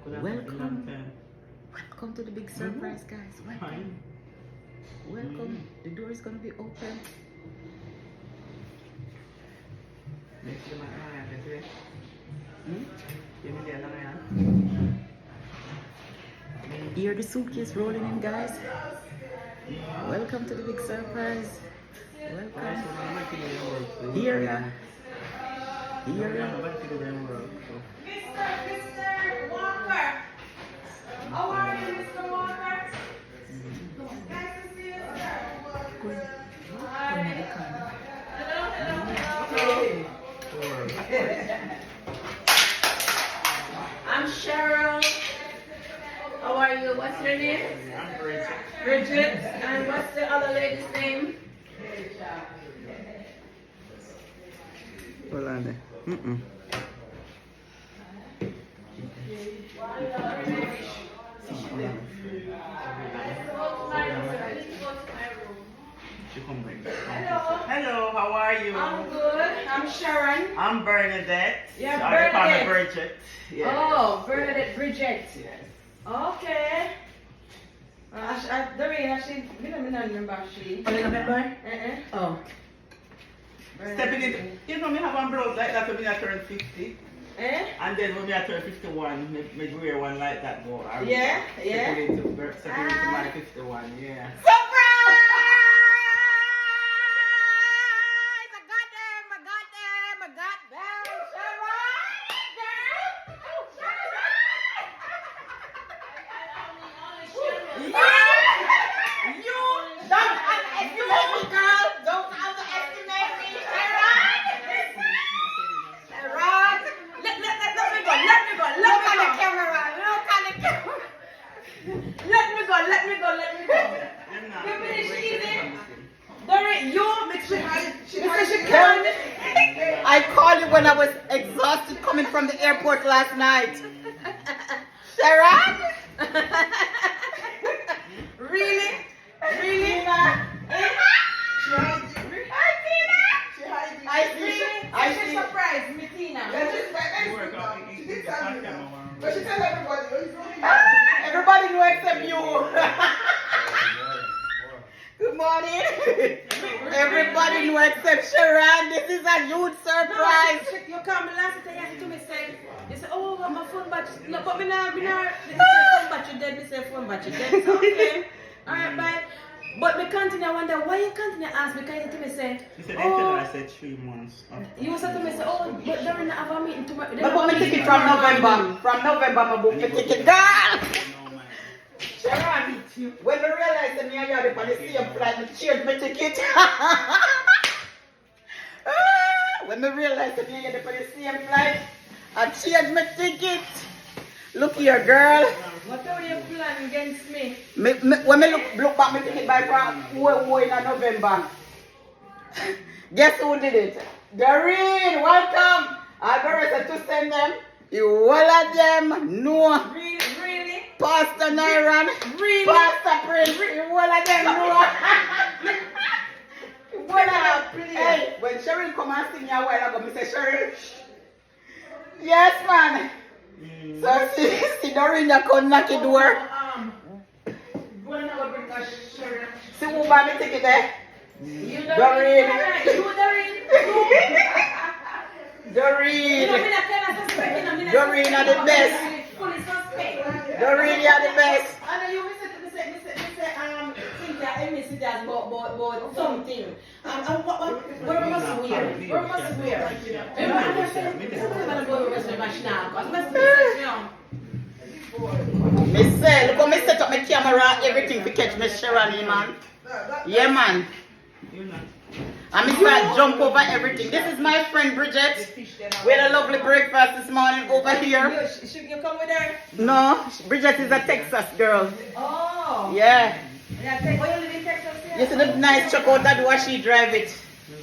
Welcome. Welcome to the big surprise, guys. Welcome. Welcome. The door is going to be open. Hear the suitcase rolling in, guys. Welcome to the big surprise. Welcome. Here ya. Here ya. Mr. Walker. How are you, Mr. Walker? Nice to see you, sir. I'm Sharon. How are you? What's your name? I'm Bridget. Bridget. And what's the other lady's name? Hold on there. Hello, how are you? I'm good. I'm Sharon. I'm Bernadette. Yeah, So I call me Bernadette. Bridget. Yes. Oh, Bernadette Bridget. Yes. Okay. Doreen, she, I don't remember she. Oh, you remember? Oh. Stepping in. You know, me have one blouse like that when I turn 50. Eh? And then when I turn 51, me wear one like that go. Yeah, yeah. Stepping into my 51, yeah. Surprise! I got them, You don't underestimate me, girl. Don't underestimate me, Sharon. Sharon, let me go. Look at the camera. Let me go. You finish eating? Doreen, you mix with her. She can. I called you when I was exhausted coming from the airport last night. Sharon? Really? I should surprise me, Tina. But she tell everybody, oh, it's only Everybody know except you. Good morning. Everybody know except Sharon. This is a huge surprise. You come last time you to me say, you say, oh, my phone battery. No, but me now, phone battery dead. Me say phone battery dead. Okay. All right, bye. But me continue wonder why you continue ask me. Because you to me say, You said I said 3 months. you said to me say, oh, but they're not have a meeting tomorrow. I book my ticket from November. From November, I book the ticket. Girl! Sharon, when I realized that me and you are on the same flight, I changed my ticket. When I realized that me and you are on the same flight, I changed my ticket. Look here, girl. What are you planning against me? When I look back my ticket by who in November. Guess who did it? Doreen, welcome. I got to send them. You all of them know. Really? Pastor Nyron. Really? Pastor Prince. You all of them know. Hey, when Sharon come and sing a while ago, I say, Sharon. Yes, man. So see Doreen, you come knock the door. When I will bring a Sharon. See who buy me ticket there? You Doreen. Doreen. Doreen. Doreen are the best. Fully suspect. Doreen, you are the best. I know you say, Cynthia, I miss it as about something. What must wear? What must wear? Me say, look how me set up my camera, everything to catch me Sharon, man. Yeah, man. And me start jump over everything. This is my friend Bridget. We had a lovely breakfast this morning over here. Should you come with her? No, Bridget is a Texas girl. Oh. Yeah. Where you live in Texas? You see the nice truck out that door, she drive it.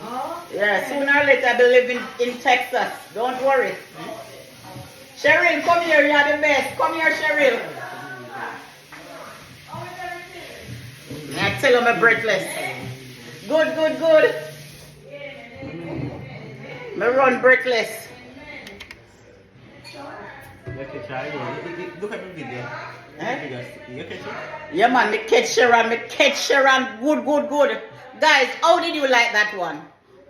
Oh. Yeah, sooner or later I'll be living in Texas. Don't worry. Cheryl, come here, you are the best. Come here, Cheryl. I tell you I'm breathless. Good. Me run breathless. Look at the video. You catch it? Yeah, man, me catch Sharon, good, good, good. Guys, how did you like that one?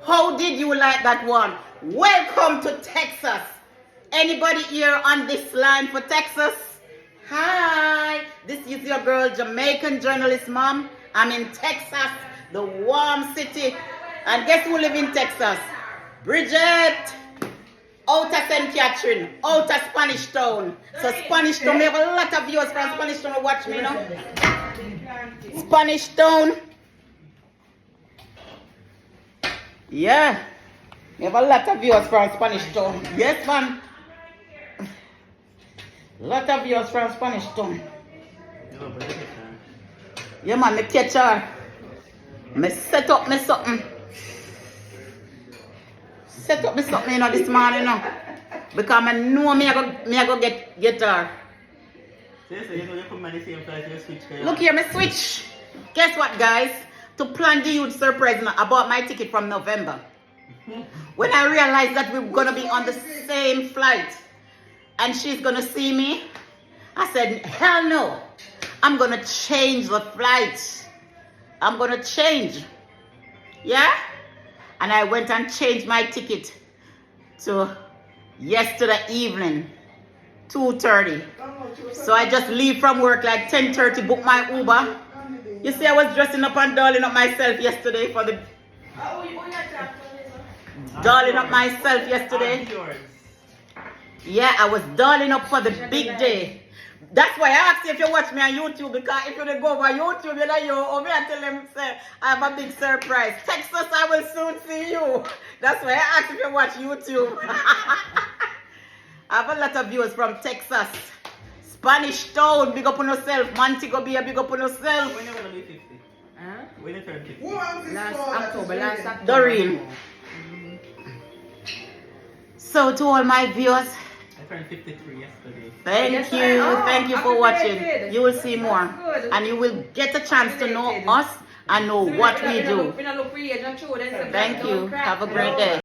How did you like that one? Welcome to Texas. Anybody here on this line for Texas? Hi, this is your girl, Jamaican journalist mom. I'm in Texas, the warm city. And guess who live in Texas? Bridget. Out of St. Catherine, out of Spanish Town. So Spanish Town, we have a lot of viewers from Spanish Town who watch me now. Spanish Town. Yeah. We have a lot of viewers from Spanish Town. Yes, man. Lot of viewers from Spanish Town. Yeah, man, me catch her. Me set up me something. Set up me something, you know, this morning, you know. Because I know me I go get her. Look here, me switch. Guess what, guys? To plan the huge surprise, you know, I bought my ticket from November. When I realized that we were going to be on the same flight and she's going to see me, I said, hell no. I'm going to change the flight. I'm going to change. Yeah? And I went and changed my ticket to yesterday evening, 2:30. So I just leave from work like 10:30, book my Uber. You see, I was dressing up and dolling up myself yesterday for the... Dolling up myself yesterday. Yeah, I was dolling up for the big day. That's why I asked you if you watch me on YouTube, because if you don't go over YouTube, you know, over and tell them, say, I have a big surprise. Texas, I will soon see you. That's why I asked if you watch YouTube. I have a lot of viewers from Texas. Spanish Town, big up on yourself. Montego Bay, big up on yourself. When are you going to be 50? Huh? When you turn 50? Last October. Doreen. So to all my viewers, I turned 53 yesterday. thank you for watching. You will see more, and you will get a chance to know us and know what we do. Thank you. Have a great day.